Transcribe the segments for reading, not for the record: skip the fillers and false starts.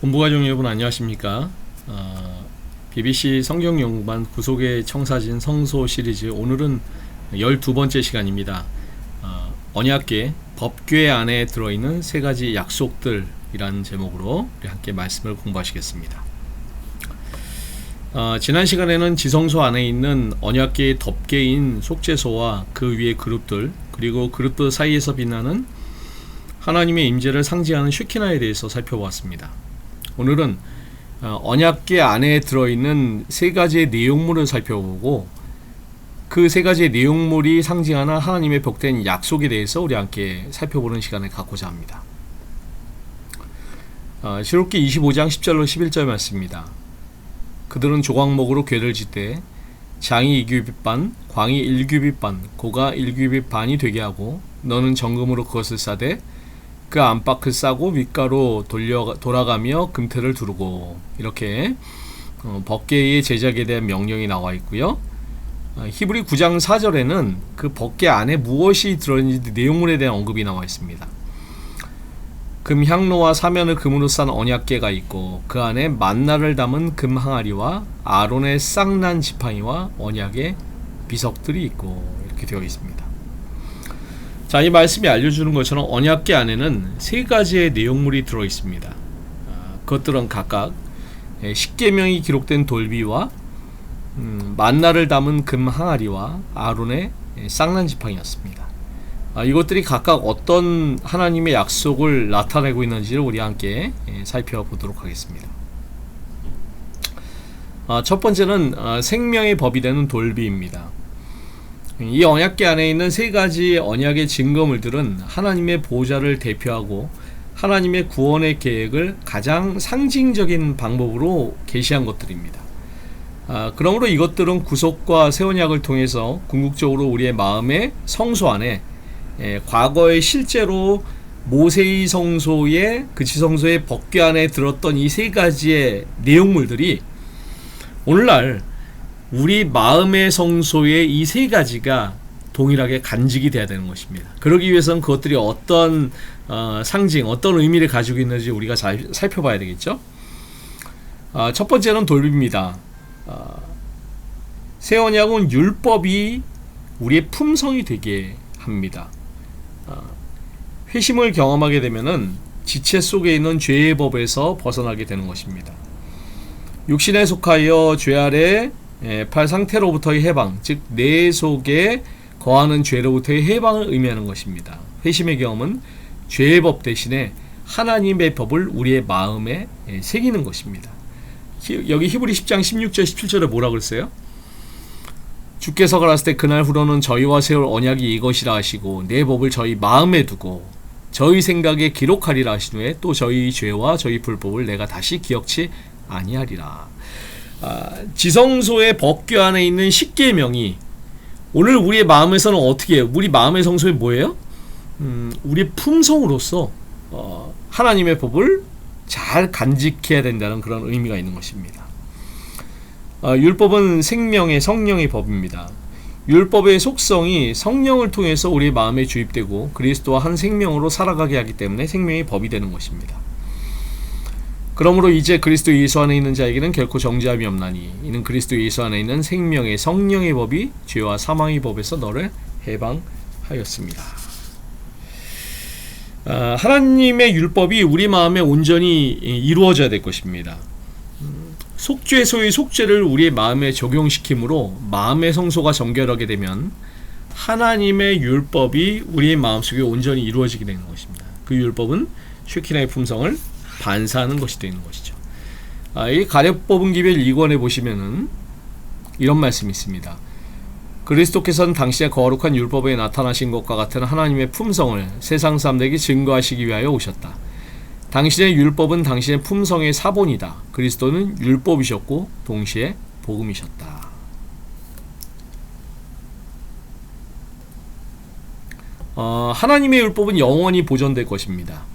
본부가족 여러분 안녕하십니까? BBC 성경연구반 구속의 청사진 성소 시리즈 오늘은 12번째 시간입니다. 언약궤 법궤 안에 들어있는 세 가지 약속들이라는 제목으로 우리 함께 말씀을 공부하시겠습니다. 지난 시간에는 지성소 안에 있는 언약궤의 덮개인 속죄소와 그 위의 그룹들, 그리고 그룹들 사이에서 빛나는 하나님의 임재를 상징하는 슈키나에 대해서 살펴보았습니다. 오늘은 언약궤 안에 들어있는 세 가지의 내용물을 살펴보고 그 세 가지의 내용물이 상징하는 하나님의 복된 약속에 대해서 우리 함께 살펴보는 시간을 갖고자 합니다. 시록기 25장 10절로 11절 말씀입니다. 그들은 조각목으로 궤를 짓되 장이 2규빗 반, 광이 1규빗 반, 고가 1규빗 반이 되게 하고 너는 정금으로 그것을 싸되 그 안팎을 싸고 윗가로 돌아가며 금태를 두르고, 이렇게 법궤의 제작에 대한 명령이 나와 있고요. 히브리 9장 4절에는 그 법궤 안에 무엇이 들어있는지 내용물에 대한 언급이 나와 있습니다. 금 향로와 사면을 금으로 싼 언약궤가 있고 그 안에 만나를 담은 금 항아리와 아론의 쌍난 지팡이와 언약의 비석들이 있고, 이렇게 되어 있습니다. 자, 이 말씀이 알려주는 것처럼 언약궤 안에는 세 가지의 내용물이 들어 있습니다. 그것들은 각각 십계명이 기록된 돌비와 만나를 담은 금 항아리와 아론의 쌍난 지팡이였습니다. 이것들이 각각 어떤 하나님의 약속을 나타내고 있는지를 우리 함께 살펴보도록 하겠습니다. 첫 번째는 생명의 법이 되는 돌비입니다. 이 언약궤 안에 있는 세 가지 언약의 증거물들은 하나님의 보좌를 대표하고 하나님의 구원의 계획을 가장 상징적인 방법으로 계시한 것들입니다. 그러므로 이것들은 구속과 새 언약을 통해서 궁극적으로 우리의 마음의 성소 안에 과거에 실제로 모세의 성소의 그 지성소의 법궤 안에 들었던 이 세 가지의 내용물들이 오늘날 우리 마음의 성소에 이 세 가지가 동일하게 간직이 돼야 되는 것입니다. 그러기 위해서는 그것들이 어떤 상징, 어떤 의미를 가지고 있는지 우리가 잘 살펴봐야 되겠죠. 첫 번째는 돌비입니다. 새 언약은 율법이 우리의 품성이 되게 합니다. 회심을 경험하게 되면은 지체 속에 있는 죄의 법에서 벗어나게 되는 것입니다. 육신에 속하여 죄 아래 팔 상태로부터의 해방, 즉 내 속에 거하는 죄로부터의 해방을 의미하는 것입니다. 회심의 경험은 죄의 법 대신에 하나님의 법을 우리의 마음에 새기는 것입니다. 여기 히브리 10장 16절 17절에 뭐라고 그랬어요? 주께서 가라사대 그날 후로는 저희와 세울 언약이 이것이라 하시고 내 법을 저희 마음에 두고 저희 생각에 기록하리라 하신 후에 또 저희 죄와 저희 불법을 내가 다시 기억치 아니하리라. 지성소의 법궤 안에 있는 십계명이 오늘 우리의 마음에서는 어떻게 해요? 우리 마음의 성소에 뭐예요? 우리의 품성으로서 하나님의 법을 잘 간직해야 된다는 그런 의미가 있는 것입니다. 율법은 생명의 성령의 법입니다. 율법의 속성이 성령을 통해서 우리의 마음에 주입되고 그리스도와 한 생명으로 살아가게 하기 때문에 생명의 법이 되는 것입니다. 그러므로 이제 그리스도 예수 안에 있는 자에게는 결코 정죄함이 없나니 이는 그리스도 예수 안에 있는 생명의 성령의 법이 죄와 사망의 법에서 너를 해방하였습니다. 하나님의 율법이 우리 마음에 온전히 이루어져야 될 것입니다. 속죄소의 속죄를 우리의 마음에 적용시킴으로 마음의 성소가 정결하게 되면 하나님의 율법이 우리의 마음속에 온전히 이루어지게 되는 것입니다. 그 율법은 쉐키나의 품성을 반사하는 것이 되는 것이죠. 이 가렙 뽑은 기별 2권에 보시면은 이런 말씀이 있습니다. 그리스도께서는 당신의 거룩한 율법에 나타나신 것과 같은 하나님의 품성을 세상 사람들에게 증거하시기 위하여 오셨다. 당신의 율법은 당신의 품성의 사본이다. 그리스도는 율법이셨고 동시에 복음이셨다. 하나님의 율법은 영원히 보존될 것입니다.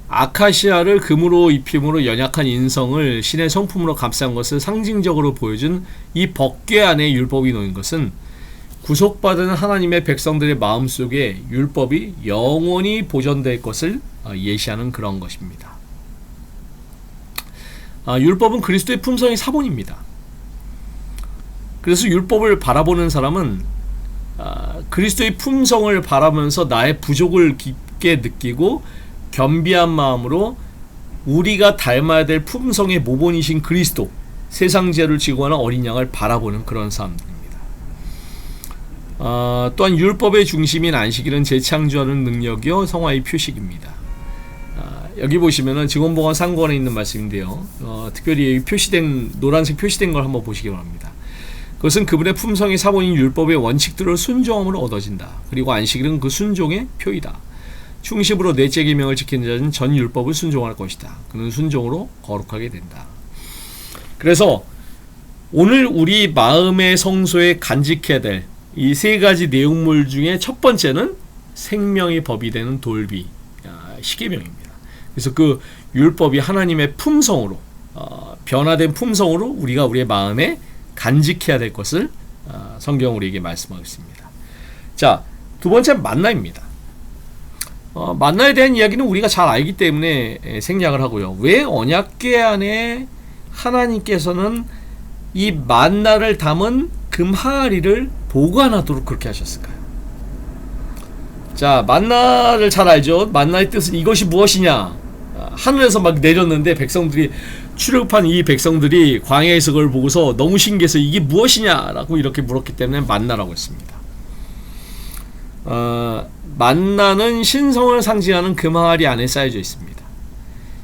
아카시아를 금으로 입힘으로 연약한 인성을 신의 성품으로 감싼 것을 상징적으로 보여준 이 법궤 안에 율법이 놓인 것은 구속받은 하나님의 백성들의 마음속에 율법이 영원히 보존될 것을 예시하는 그런 것입니다. 율법은 그리스도의 품성의 사본입니다. 그래서 율법을 바라보는 사람은 그리스도의 품성을 바라면서 나의 부족을 깊게 느끼고 겸비한 마음으로 우리가 닮아야 될 품성의 모본이신 그리스도, 세상 죄를 지고 가는 어린 양을 바라보는 그런 사람들입니다. 또한 율법의 중심인 안식일은 재창조하는 능력이요 성화의 표식입니다. 여기 보시면은 증언보관 상권에 있는 말씀인데요. 특별히 표시된 노란색 표시된 걸 한번 보시기 바랍니다. 그것은 그분의 품성의 사본인 율법의 원칙들을 순종함으로 얻어진다. 그리고 안식일은 그 순종의 표이다. 충심으로 넷째 계명을 지키는 자는 전 율법을 순종할 것이다. 그는 순종으로 거룩하게 된다. 그래서 오늘 우리 마음의 성소에 간직해야 될 이 세 가지 내용물 중에 첫 번째는 생명의 법이 되는 돌비, 십계명입니다. 그래서 그 율법이 하나님의 품성으로 변화된 품성으로 우리가 우리의 마음에 간직해야 될 것을 성경 우리에게 말씀하고 있습니다. 자, 두 번째 만나입니다. 만나에 대한 이야기는 우리가 잘 알기 때문에 생략을 하고요. 왜 언약궤 안에 하나님께서는 이 만나를 담은 금 항아리를 보관하도록 그렇게 하셨을까요? 자, 만나를 잘 알죠? 만나의 뜻은 이것이 무엇이냐? 하늘에서 막 내렸는데 백성들이 출애굽한 이 백성들이 광야에서 그걸 보고서 너무 신기해서 이게 무엇이냐라고 이렇게 물었기 때문에 만나라고 했습니다. 만나는 신성을 상징하는 금 항아리 안에 쌓여져 있습니다.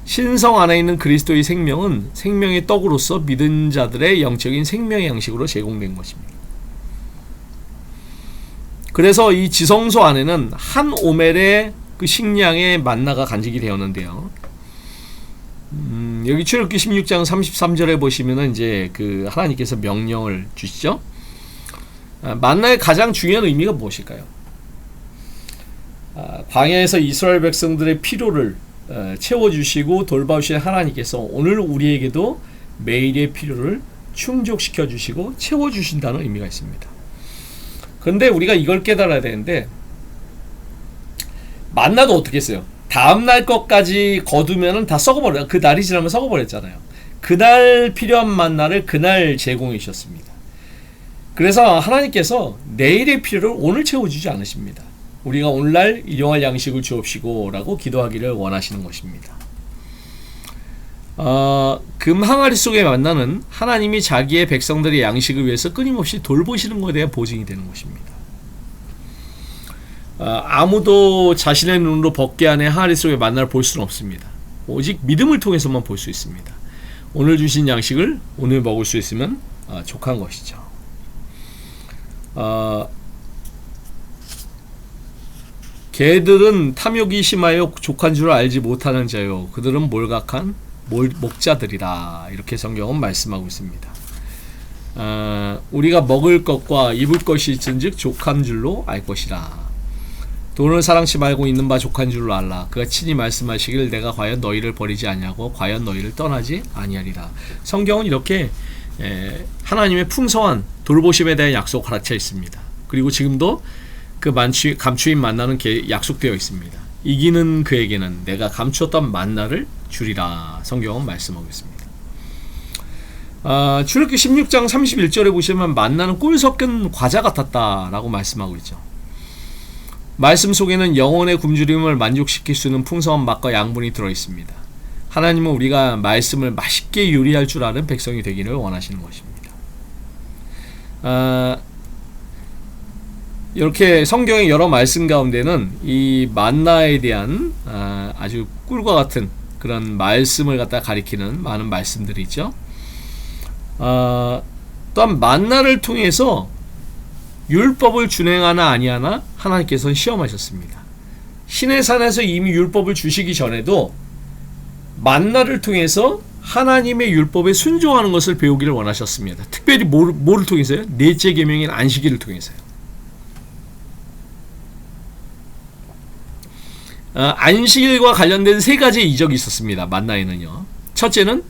신성 안에 있는 그리스도의 생명은 생명의 떡으로서 믿은 자들의 영적인 생명의 양식으로 제공된 것입니다. 그래서 이 지성소 안에는 한 오멜의 그 식량의 만나가 간직이 되었는데요. 여기 출애굽기 16장 33절에 보시면은 이제 그 하나님께서 명령을 주시죠. 만나의 가장 중요한 의미가 무엇일까요? 광야에서 이스라엘 백성들의 필요를 채워주시고 돌봐주신 하나님께서 오늘 우리에게도 매일의 필요를 충족시켜 주시고 채워주신다는 의미가 있습니다. 그런데 우리가 이걸 깨달아야 되는데, 만나도 어떻게 했어요? 다음날 것까지 거두면은 다 썩어버려요. 그 날이 지나면 썩어버렸잖아요. 그날 필요한 만나를 그날 제공해 주셨습니다. 그래서 하나님께서 내일의 필요를 오늘 채워주지 않으십니다. 우리가 오늘날 일용할 양식을 주옵시고 라고 기도하기를 원하시는 것입니다. 금 항아리 속의 만나는 하나님이 자기의 백성들의 양식을 위해서 끊임없이 돌보시는 것에 대한 보증이 되는 것입니다. 아무도 자신의 눈으로 법궤 안에 항아리 속의 만나를 볼 수는 없습니다. 오직 믿음을 통해서만 볼 수 있습니다. 오늘 주신 양식을 오늘 먹을 수 있으면 족한 것이죠. 개들은 탐욕이 심하여 족한 줄 알지 못하는 자요, 그들은 몰각한 목자들이라, 이렇게 성경은 말씀하고 있습니다. 우리가 먹을 것과 입을 것이 있은즉 족한 줄로 알 것이라. 돈을 사랑치 말고 있는 바 족한 줄로 알라. 그가 친히 말씀하시길 내가 과연 너희를 버리지 아니하고 과연 너희를 떠나지 아니하리라. 성경은 이렇게 하나님의 풍성한 돌보심에 대한 약속 가르쳐 있습니다. 그리고 지금도 그 감추인 만나는 약속되어 있습니다. 이기는 그에게는 내가 감추었던 만나를 주리라. 성경은 말씀하고 있습니다. 출애굽기 16장 31절에 보시면 만나는 꿀 섞은 과자 같았다라고 말씀하고 있죠. 말씀 속에는 영혼의 굶주림을 만족시킬 수 있는 풍성한 맛과 양분이 들어있습니다. 하나님은 우리가 말씀을 맛있게 요리할 줄 아는 백성이 되기를 원하시는 것입니다. 이렇게 성경의 여러 말씀 가운데는 이 만나에 대한 아주 꿀과 같은 그런 말씀을 갖다 가리키는 많은 말씀들이 있죠. 또한 만나를 통해서 율법을 준행하나 아니하나 하나님께서는 시험하셨습니다. 시내산에서 이미 율법을 주시기 전에도 만나를 통해서 하나님의 율법에 순종하는 것을 배우기를 원하셨습니다. 특별히 뭐를 통해서요? 넷째 계명인 안식일을 통해서요. 안식일과 관련된 세 가지의 이적이 있었습니다. 만나에는요. 첫째는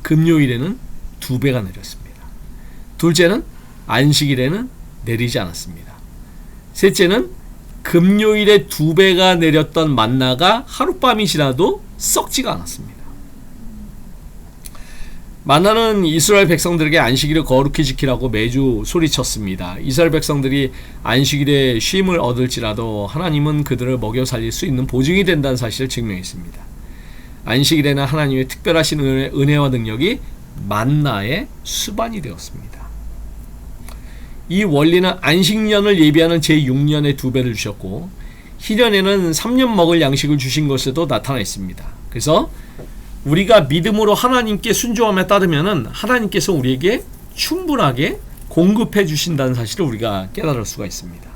금요일에는 2배가 내렸습니다. 둘째는 안식일에는 내리지 않았습니다. 셋째는 금요일에 2배가 내렸던 만나가 하룻밤이 지나도 썩지가 않았습니다. 만나는 이스라엘 백성들에게 안식일을 거룩히 지키라고 매주 소리쳤습니다. 이스라엘 백성들이 안식일에 쉼을 얻을지라도 하나님은 그들을 먹여 살릴 수 있는 보증이 된다는 사실을 증명했습니다. 안식일에는 하나님의 특별하신 은혜와 능력이 만나의 수반이 되었습니다. 이 원리는 안식년을 예비하는 제6년의 2배를 주셨고 희년에는 3년 먹을 양식을 주신 것에도 나타나 있습니다. 그래서 우리가 믿음으로 하나님께 순종함에 따르면 하나님께서 우리에게 충분하게 공급해 주신다는 사실을 우리가 깨달을 수가 있습니다.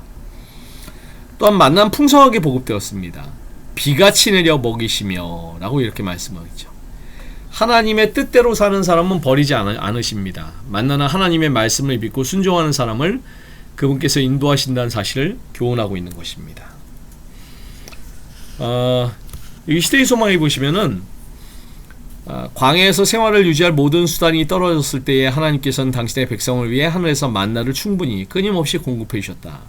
또한 만나는 풍성하게 보급되었습니다. 비같이 내려 먹이시며 라고 이렇게 말씀하죠. 하나님의 뜻대로 사는 사람은 버리지 않으십니다. 만나는 하나님의 말씀을 믿고 순종하는 사람을 그분께서 인도하신다는 사실을 교훈하고 있는 것입니다. 이 시대의 소망에 보시면은 광야에서 생활을 유지할 모든 수단이 떨어졌을 때에 하나님께서는 당신의 백성을 위해 하늘에서 만나를 충분히 끊임없이 공급해 주셨다.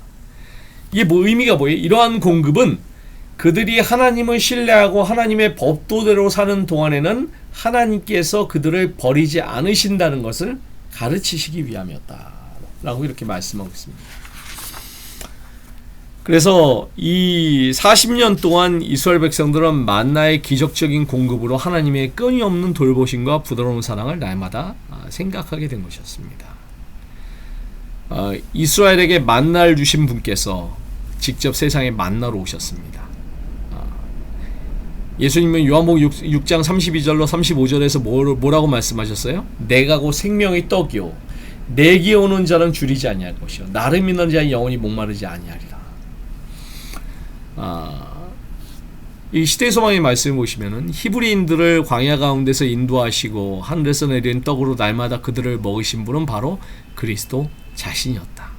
이게 의미가 뭐예요? 이러한 공급은 그들이 하나님을 신뢰하고 하나님의 법도대로 사는 동안에는 하나님께서 그들을 버리지 않으신다는 것을 가르치시기 위함이었다 라고 이렇게 말씀하고 있습니다. 그래서 이 40년 동안 이스라엘 백성들은 만나의 기적적인 공급으로 하나님의 끊임없는 돌보심과 부드러운 사랑을 날마다 생각하게 된 것이었습니다. 이스라엘에게 만나를 주신 분께서 직접 세상에 만나러 오셨습니다. 예수님은 요한복음 6장 32절로 35절에서 뭐라고 말씀하셨어요? 내가 곧 생명의 떡이요 내게 오는 자는 줄이지 아니할 것이요 나를 믿는 자는 영원히 목마르지 아니하리라. 이 시대의 소망의 말씀을 보시면은 히브리인들을 광야 가운데서 인도하시고 하늘에서 내린 떡으로 날마다 그들을 먹이신 분은 바로 그리스도 자신이었다.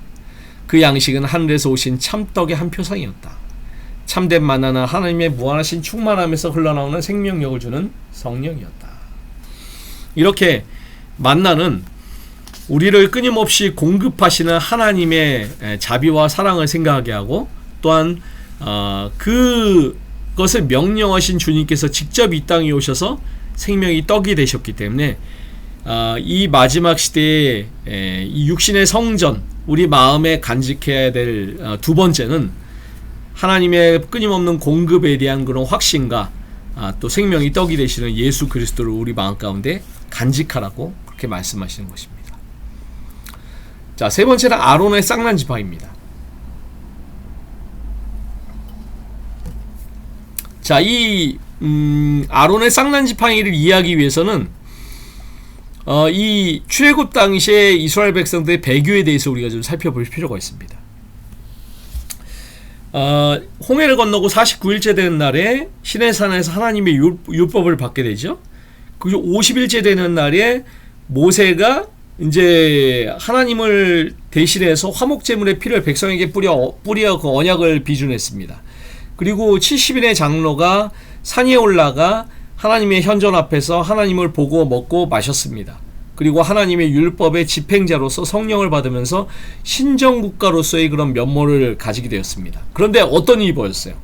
그 양식은 하늘에서 오신 참떡의 한 표상이었다. 참된 만나는 하나님의 무한하신 충만함에서 흘러나오는 생명력을 주는 성령이었다. 이렇게 만나는 우리를 끊임없이 공급하시는 하나님의 자비와 사랑을 생각하게 하고 또한 그것을 명령하신 주님께서 직접 이 땅에 오셔서 생명이 떡이 되셨기 때문에 이 마지막 시대에 이 육신의 성전 우리 마음에 간직해야 될 두 번째는 하나님의 끊임없는 공급에 대한 그런 확신과 또 생명이 떡이 되시는 예수 그리스도를 우리 마음 가운데 간직하라고 그렇게 말씀하시는 것입니다. 자, 세 번째는 아론의 쌍난 지팡이입니다. 자, 이 아론의 쌍난 지팡이를 이해하기 위해서는 이 출애굽 당시에 이스라엘 백성들의 배교에 대해서 우리가 좀 살펴볼 필요가 있습니다. 홍해를 건너고 49일째 되는 날에 시내산에서 하나님의 율법을 받게 되죠. 그리고 50일째 되는 날에 모세가 이제 하나님을 대신해서 화목제물의 피를 백성에게 뿌려 그 언약을 비준했습니다. 그리고 70인의 장로가 산에 올라가 하나님의 현전 앞에서 하나님을 보고 먹고 마셨습니다. 그리고 하나님의 율법의 집행자로서 성령을 받으면서 신정국가로서의 그런 면모를 가지게 되었습니다. 그런데 어떤 일이 벌어졌어요?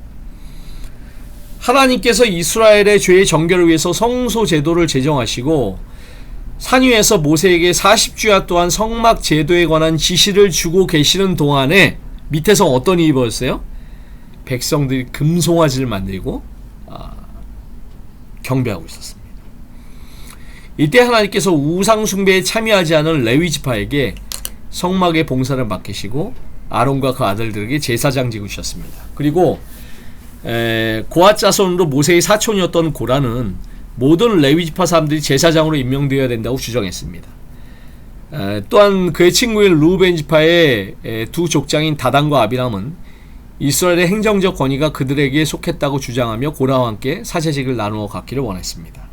하나님께서 이스라엘의 죄의 정결을 위해서 성소 제도를 제정하시고 산 위에서 모세에게 40주야 또한 성막 제도에 관한 지시를 주고 계시는 동안에 밑에서 어떤 일이 벌어졌어요? 백성들이 금송아지를 만들고 경배하고 있었습니다. 이때 하나님께서 우상 숭배에 참여하지 않은 레위 지파에게 성막의 봉사를 맡기시고 아론과 그 아들들에게 제사장직을 주셨습니다. 그리고 고앗 자손으로 모세의 사촌이었던 고라는 모든 레위 지파 사람들이 제사장으로 임명되어야 된다고 주장했습니다. 또한 그의 친구인 르우벤 지파의 두 족장인 다단과 아비람은 이스라엘의 행정적 권위가 그들에게 속했다고 주장하며 고라와 함께 사제직을 나누어 갖기를 원했습니다.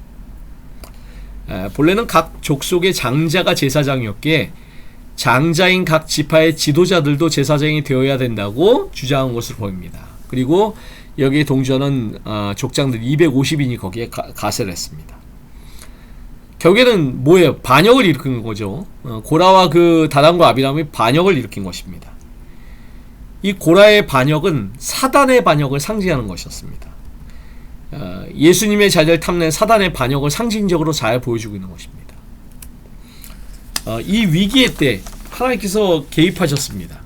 본래는 각 족속의 장자가 제사장이었기에 장자인 각 지파의 지도자들도 제사장이 되어야 된다고 주장한 것으로 보입니다. 그리고 여기에 동조하는 족장들 250인이 거기에 가세를 했습니다. 결국에는 뭐예요? 반역을 일으킨 거죠. 고라와 그 다단과 아비람이 반역을 일으킨 것입니다. 이 고라의 반역은 사단의 반역을 상징하는 것이었습니다. 예수님의 자리를 탐낸 사단의 반역을 상징적으로 잘 보여주고 있는 것입니다. 이 위기의 때 하나님께서 개입하셨습니다.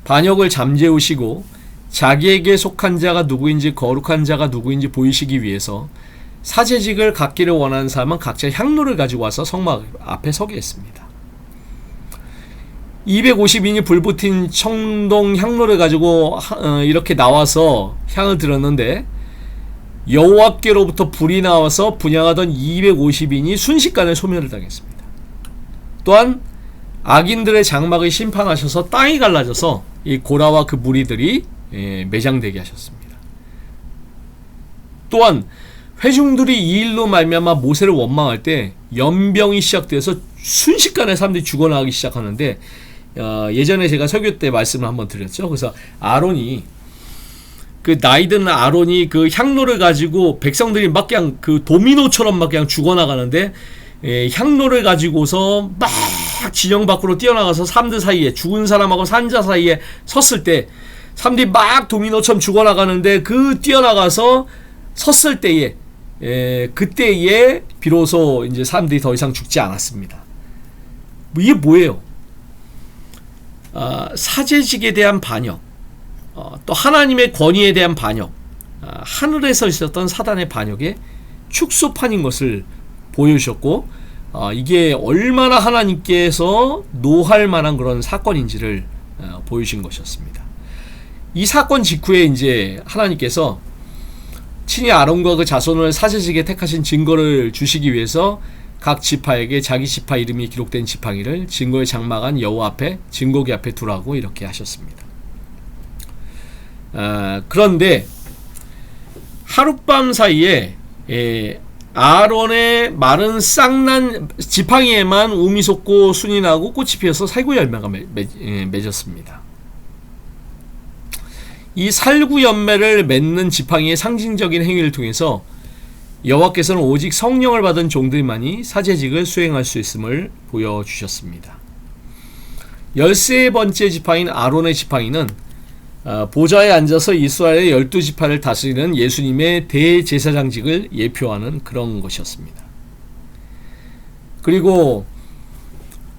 반역을 잠재우시고 자기에게 속한 자가 누구인지 거룩한 자가 누구인지 보이시기 위해서 사제직을 갖기를 원하는 사람은 각자 향로를 가지고 와서 성막 앞에 서게 했습니다. 250인이 불붙은 청동 향로를 가지고 이렇게 나와서 향을 들었는데 여호와께로부터 불이 나와서 분향하던 250인이 순식간에 소멸을 당했습니다. 또한 악인들의 장막을 심판하셔서 땅이 갈라져서 이 고라와 그 무리들이 매장되게 하셨습니다. 또한 회중들이 이 일로 말미암아 모세를 원망할 때 연병이 시작돼서 순식간에 사람들이 죽어나가기 시작하는데 예전에 제가 설교 때 말씀을 한번 드렸죠. 그래서 아론이 그 나이 드는 아론이 그 향로를 가지고 백성들이 막 그냥 그 도미노처럼 막 그냥 죽어나가는데 향로를 가지고서 막 진영 밖으로 뛰어나가서 사람들 사이에 죽은 사람하고 산자 사이에 섰을 때 사람들이 막 도미노처럼 죽어나가는데 그 뛰어나가서 섰을 때에 그때에 비로소 이제 사람들이 더 이상 죽지 않았습니다. 이게 뭐예요? 사제직에 대한 반역, 또 하나님의 권위에 대한 반역, 하늘에서 있었던 사단의 반역의 축소판인 것을 보여주셨고, 이게 얼마나 하나님께서 노할 만한 그런 사건인지를 보여주신 것이었습니다. 이 사건 직후에 이제 하나님께서 친히 아론과 그 자손을 사제직에 택하신 증거를 주시기 위해서 각 지파에게 자기 지파 이름이 기록된 지팡이를 증거에 장막한 여호와 앞에 증거기 앞에 두라고 이렇게 하셨습니다. 그런데 하룻밤 사이에 아론의 마른 쌍난 지팡이에만 우미 솟고 순이 나고 꽃이 피어서 살구 열매가 맺었습니다. 이 살구 열매를 맺는 지팡이의 상징적인 행위를 통해서 여호와께서는 오직 성령을 받은 종들만이 사제직을 수행할 수 있음을 보여주셨습니다. 13번째 지팡이인 아론의 지팡이는 보좌에 앉아서 이스라엘의 12지파를 다스리는 예수님의 대제사장직을 예표하는 그런 것이었습니다. 그리고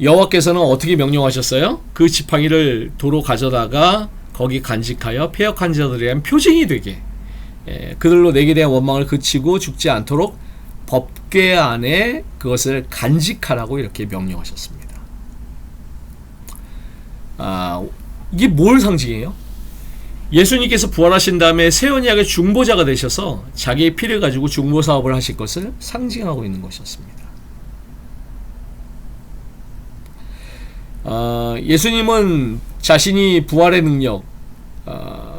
여호와께서는 어떻게 명령하셨어요? 그 지팡이를 도로 가져다가 거기 간직하여 패역한 자들에 대한 표징이 되게 그들로 내게 대한 원망을 그치고 죽지 않도록 법궤 안에 그것을 간직하라고 이렇게 명령하셨습니다. 이게 뭘 상징해요? 예수님께서 부활하신 다음에 새 언약의 중보자가 되셔서 자기의 피를 가지고 중보 사업을 하실 것을 상징하고 있는 것이었습니다. 예수님은 자신이 부활의 능력,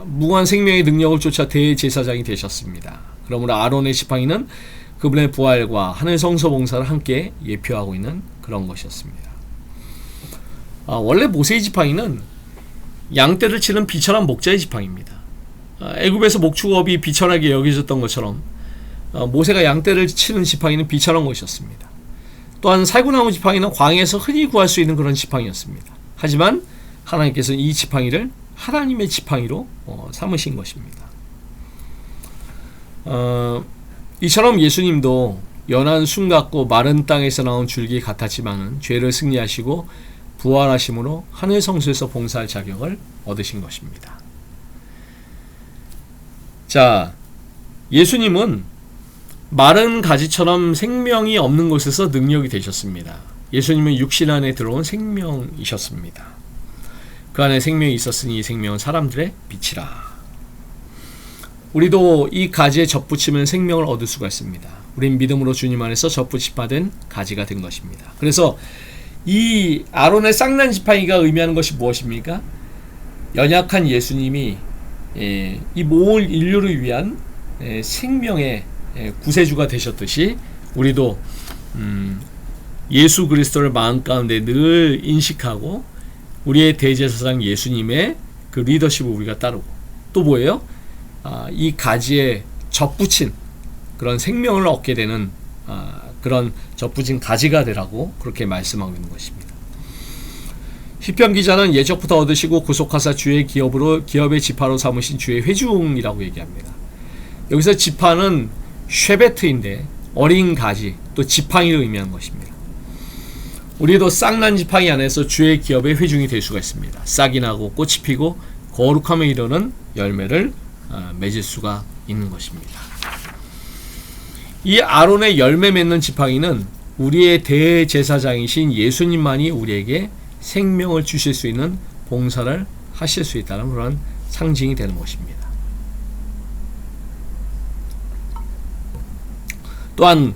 무한 생명의 능력을 쫓아 대제사장이 되셨습니다. 그러므로 아론의 지팡이는 그분의 부활과 하늘 성소 봉사를 함께 예표하고 있는 그런 것이었습니다. 원래 모세의 지팡이는 양떼를 치는 비천한 목자의 지팡이입니다. 애굽에서 목축업이 비천하게 여겨졌던 것처럼 모세가 양떼를 치는 지팡이는 비천한 것이었습니다. 또한 살구나무 지팡이는 광야에서 흔히 구할 수 있는 그런 지팡이였습니다. 하지만 하나님께서는 이 지팡이를 하나님의 지팡이로 삼으신 것입니다. 이처럼 예수님도 연한 숨 같고 마른 땅에서 나온 줄기 같았지만은 죄를 승리하시고 부활하심으로 하늘 성소에서 봉사할 자격을 얻으신 것입니다. 자, 예수님은 마른 가지처럼 생명이 없는 곳에서 능력이 되셨습니다. 예수님은 육신 안에 들어온 생명이셨습니다. 그 안에 생명이 있었으니 이 생명은 사람들의 빛이라. 우리도 이 가지에 접붙이면 생명을 얻을 수가 있습니다. 우린 믿음으로 주님 안에서 접붙임받은 가지가 된 것입니다. 그래서 이 아론의 쌍난 지팡이가 의미하는 것이 무엇입니까? 연약한 예수님이 이 모든 인류를 위한 생명의 구세주가 되셨듯이 우리도 예수 그리스도를 마음 가운데 늘 인식하고 우리의 대제사장 예수님의 그 리더십을 우리가 따르고 또 뭐예요? 이 가지에 접붙인 그런 생명을 얻게 되는 그런 접붙인 가지가 되라고 그렇게 말씀하고 있는 것입니다. 시편 기자는 예적부터 얻으시고 구속하사 주의 기업의 지파로 삼으신 주의 회중이라고 얘기합니다. 여기서 지파는 쉐베트인데 어린 가지 또 지팡이를 의미하는 것입니다. 우리도 싹난 지팡이 안에서 주의 기업의 회중이 될 수가 있습니다. 싹이 나고 꽃이 피고 거룩함에 이르는 열매를 맺을 수가 있는 것입니다. 이 아론의 열매 맺는 지팡이는 우리의 대제사장이신 예수님만이 우리에게 생명을 주실 수 있는 봉사를 하실 수 있다는 그런 상징이 되는 것입니다. 또한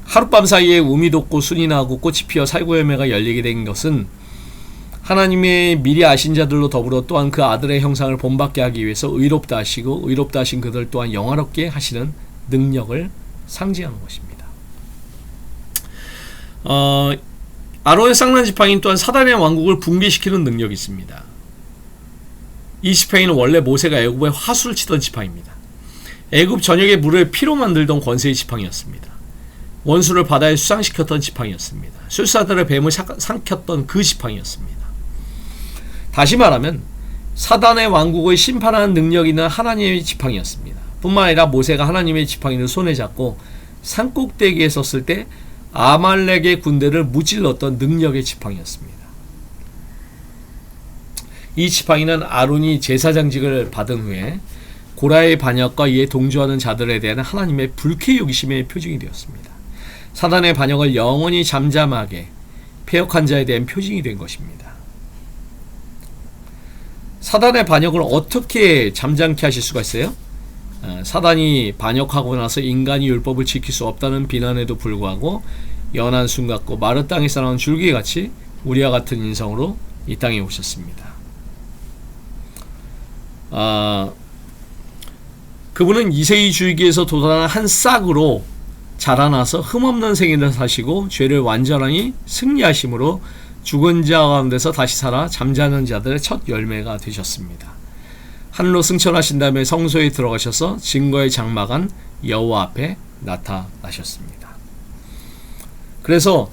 하룻밤 사이에 우미 돋고 순이 나고 꽃이 피어 살구 열매가 열리게 된 것은 하나님의 미리 아신 자들로 더불어 또한 그 아들의 형상을 본받게 하기 위해서 의롭다 하시고 의롭다 하신 그들 또한 영화롭게 하시는 능력을 상징하는 것입니다. 아론의 쌍난 지팡이는 또한 사단의 왕국을 붕괴시키는 능력이 있습니다. 이 지팡이는 원래 모세가 애굽에 화수를 치던 지팡이입니다. 애굽 전역의 물을 피로 만들던 권세의 지팡이였습니다. 원수를 바다에 수상시켰던 지팡이였습니다. 술사들의 뱀을 삼켰던 그 지팡이였습니다. 다시 말하면 사단의 왕국을 심판하는 능력이 있는 하나님의 지팡이였습니다. 뿐만 아니라 모세가 하나님의 지팡이를 손에 잡고 산꼭대기에 섰을 때 아말렉의 군대를 무찔렀던 능력의 지팡이였습니다. 이 지팡이는 아론이 제사장직을 받은 후에 고라의 반역과 이에 동조하는 자들에 대한 하나님의 불쾌 여기심의 표징이 되었습니다. 사단의 반역을 영원히 잠잠하게 폐역한 자에 대한 표징이 된 것입니다. 사단의 반역을 어떻게 잠잠케 하실 수가 있어요? 사단이 반역하고 나서 인간이 율법을 지킬 수 없다는 비난에도 불구하고 연한 숨 같고 마른 땅에서 나온 줄기같이 우리와 같은 인성으로 이 땅에 오셨습니다. 그분은 이세의 줄기에서 돋아난 한 싹으로 자라나서 흠없는 생애를 사시고 죄를 완전히 승리하심으로 죽은 자 가운데서 다시 살아 잠자는 자들의 첫 열매가 되셨습니다. 하늘로 승천하신 다음에 성소에 들어가셔서 증거의 장막한 여호와 앞에 나타나셨습니다. 그래서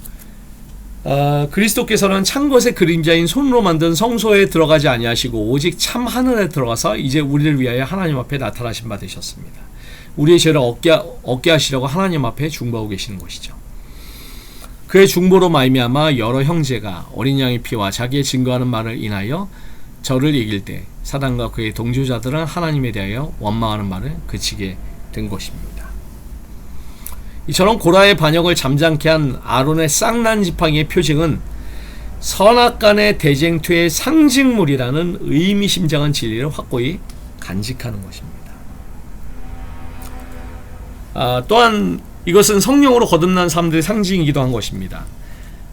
그리스도께서는 찬 것의 그림자인 손으로 만든 성소에 들어가지 아니하시고 오직 참 하늘에 들어가서 이제 우리를 위하여 하나님 앞에 나타나신 바 되셨습니다. 우리의 죄를 얻게 하시려고 하나님 앞에 중보하고 계시는 것이죠. 그의 중보로 말미암아 여러 형제가 어린 양의 피와 자기의 증거하는 말을 인하여 저를 이길 때 사단과 그의 동조자들은 하나님에 대하여 원망하는 말을 그치게 된 것입니다. 이처럼 고라의 반역을 잠잠케 한 아론의 쌍난 지팡이의 표징은 선악간의 대쟁투의 상징물이라는 의미심장한 진리를 확고히 간직하는 것입니다. 또한 이것은 성령으로 거듭난 사람들의 상징이기도 한 것입니다.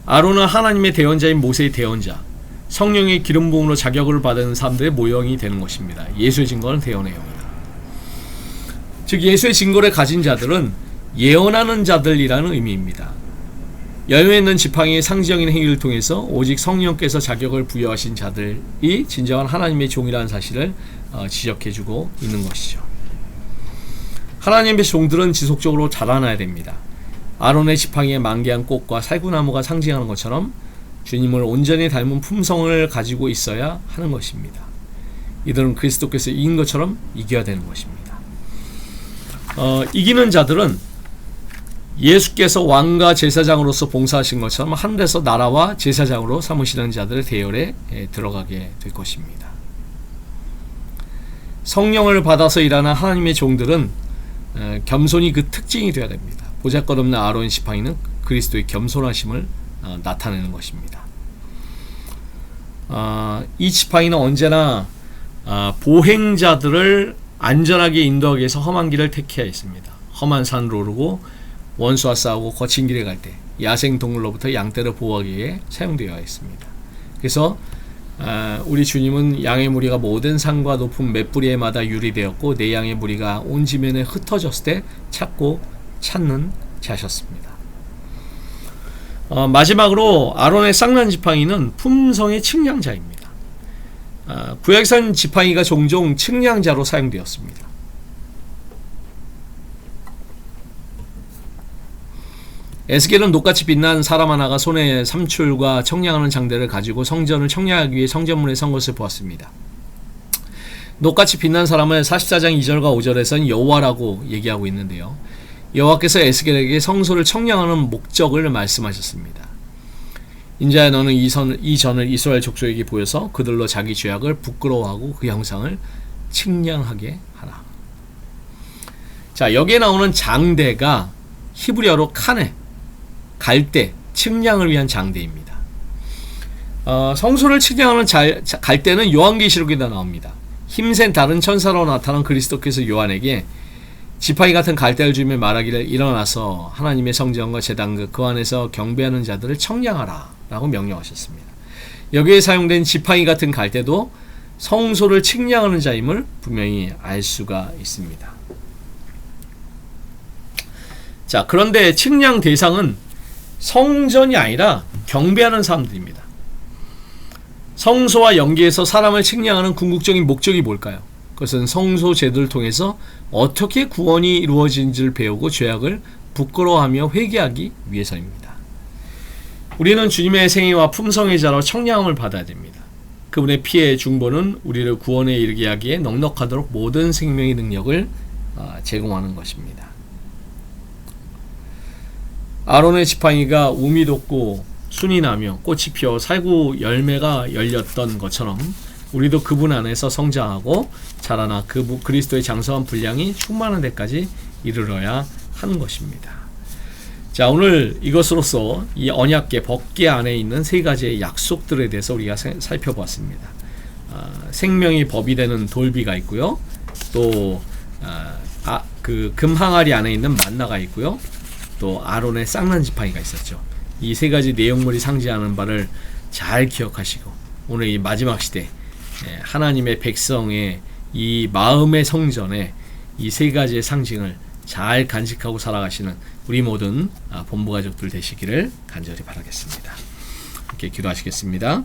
아론은 하나님의 대언자인 모세의 대언자, 성령의 기름 부음으로 자격을 받은 사람들의 모형이 되는 것입니다. 예수의 증거는 대언의 영이다. 즉 예수의 증거를 가진 자들은 예언하는 자들이라는 의미입니다. 열매 있는 지팡이의 상징적인 행위를 통해서 오직 성령께서 자격을 부여하신 자들이 진정한 하나님의 종이라는 사실을 지적해주고 있는 것이죠. 하나님의 종들은 지속적으로 자라나야 됩니다. 아론의 지팡이에 만개한 꽃과 살구나무가 상징하는 것처럼 주님을 온전히 닮은 품성을 가지고 있어야 하는 것입니다. 이들은 그리스도께서 이긴 것처럼 이겨야 되는 것입니다. 이기는 자들은 예수께서 왕과 제사장으로서 봉사하신 것처럼 하늘에서 나라와 제사장으로 삼으시는 자들의 대열에 들어가게 될 것입니다. 성령을 받아서 일하는 하나님의 종들은 겸손이 그 특징이 되어야 됩니다. 보잘것없는 아론의 지팡이는 그리스도의 겸손하심을 나타내는 것입니다. 이 지팡이는 언제나 보행자들을 안전하게 인도하기 위해서 험한 길을 택해야 했습니다. 험한 산을 오르고 원수와 싸우고 거친 길에 갈 때 야생동물로부터 양떼를 보호하기 위해 사용되어야 했습니다. 그래서 우리 주님은 양의 무리가 모든 산과 높은 맷뿌리에마다 유리되었고 내 양의 무리가 온 지면에 흩어졌을 때 찾고 찾는 자셨습니다. 마지막으로 아론의 쌍난 지팡이는 품성의 측량자입니다. 구약에서는 지팡이가 종종 측량자로 사용되었습니다. 에스겔은 녹같이 빛난 사람 하나가 손에 삼출과 청량하는 장대를 가지고 성전을 청량하기 위해 성전문에 선 것을 보았습니다. 녹같이 빛난 사람을 44장 2절과 5절에서는 여호와라고 얘기하고 있는데요. 여호와께서 에스겔에게 성소를 청량하는 목적을 말씀하셨습니다. 인자야 너는 이 전을 이스라엘 족속에게 보여서 그들로 자기 죄악을 부끄러워하고 그 형상을 측량하게 하라. 자, 여기에 나오는 장대가 히브리어로 카네, 갈대, 측량을 위한 장대입니다. 성소를 측량하는 갈대는 요한계시록에다 나옵니다. 힘센 다른 천사로 나타난 그리스도께서 요한에게 지팡이 같은 갈대를 주며 말하기를 일어나서 하나님의 성전과 제단 그 안에서 경배하는 자들을 청량하라 라고 명령하셨습니다. 여기에 사용된 지팡이 같은 갈대도 성소를 측량하는 자임을 분명히 알 수가 있습니다. 자, 그런데 측량 대상은 성전이 아니라 경배하는 사람들입니다. 성소와 연계해서 사람을 측량하는 궁극적인 목적이 뭘까요? 그것은 성소 제도를 통해서 어떻게 구원이 이루어진지를 배우고 죄악을 부끄러워하며 회개하기 위해서입니다. 우리는 주님의 생애와 품성의 자로 청량함을 받아야 됩니다. 그분의 피의 중보는 우리를 구원에 이르게 하기에 넉넉하도록 모든 생명의 능력을 제공하는 것입니다. 아론의 지팡이가 우미 돋고 순이 나며 꽃이 피어 살구 열매가 열렸던 것처럼 우리도 그분 안에서 성장하고 자라나 그리스도의 장성한 분량이 충만한 데까지 이르러야 하는 것입니다. 자, 오늘 이것으로서 이 언약궤 법궤 안에 있는 세 가지의 약속들에 대해서 우리가 살펴보았습니다. 생명의 법이 되는 돌비가 있고요. 또 그 금항아리 안에 있는 만나가 있고요. 또 아론의 쌍난 지팡이가 있었죠. 이 세 가지 내용물이 상징하는 바를 잘 기억하시고 오늘 이 마지막 시대 하나님의 백성의 이 마음의 성전에 이 세 가지의 상징을 잘 간직하고 살아가시는 우리 모든 본부 가족들 되시기를 간절히 바라겠습니다. 이렇게 기도하시겠습니다.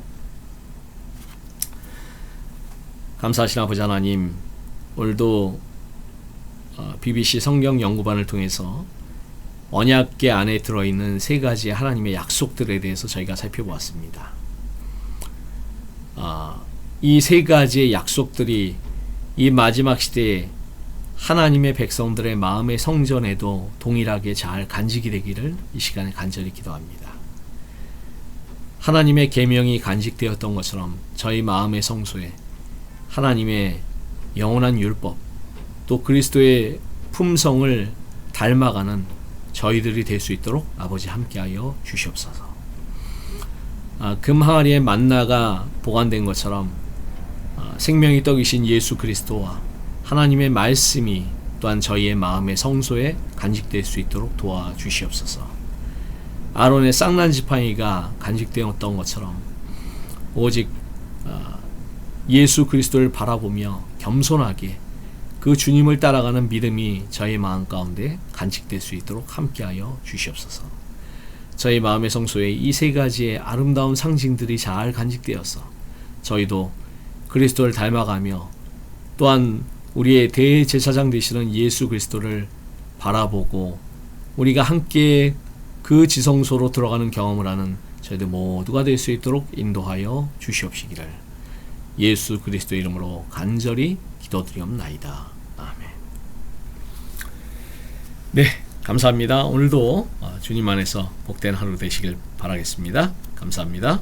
감사하신 아버지 하나님, 오늘도 BBC 성경 연구반을 통해서 언약궤 안에 들어있는 세 가지 하나님의 약속들에 대해서 저희가 살펴보았습니다. 이 세 가지의 약속들이 이 마지막 시대에 하나님의 백성들의 마음의 성전에도 동일하게 잘 간직이 되기를 이 시간에 간절히 기도합니다. 하나님의 계명이 간직되었던 것처럼 저희 마음의 성소에 하나님의 영원한 율법 또 그리스도의 품성을 닮아가는 저희들이 될 수 있도록 아버지 함께하여 주시옵소서. 금항아리의 만나가 보관된 것처럼 생명의 떡이신 예수 그리스도와 하나님의 말씀이 또한 저희의 마음의 성소에 간직될 수 있도록 도와주시옵소서. 아론의 쌍난 지팡이가 간직되었던 것처럼 오직 예수 그리스도를 바라보며 겸손하게 그 주님을 따라가는 믿음이 저희 마음 가운데 간직될 수 있도록 함께하여 주시옵소서. 저희 마음의 성소에 이 세 가지의 아름다운 상징들이 잘 간직되어서 저희도 그리스도를 닮아가며 또한 우리의 대제사장 되시는 예수 그리스도를 바라보고 우리가 함께 그 지성소로 들어가는 경험을 하는 저희들 모두가 될 수 있도록 인도하여 주시옵시기를 예수 그리스도의 이름으로 간절히 기도드리옵나이다. 아멘. 네, 감사합니다. 오늘도 주님 안에서 복된 하루 되시길 바라겠습니다. 감사합니다.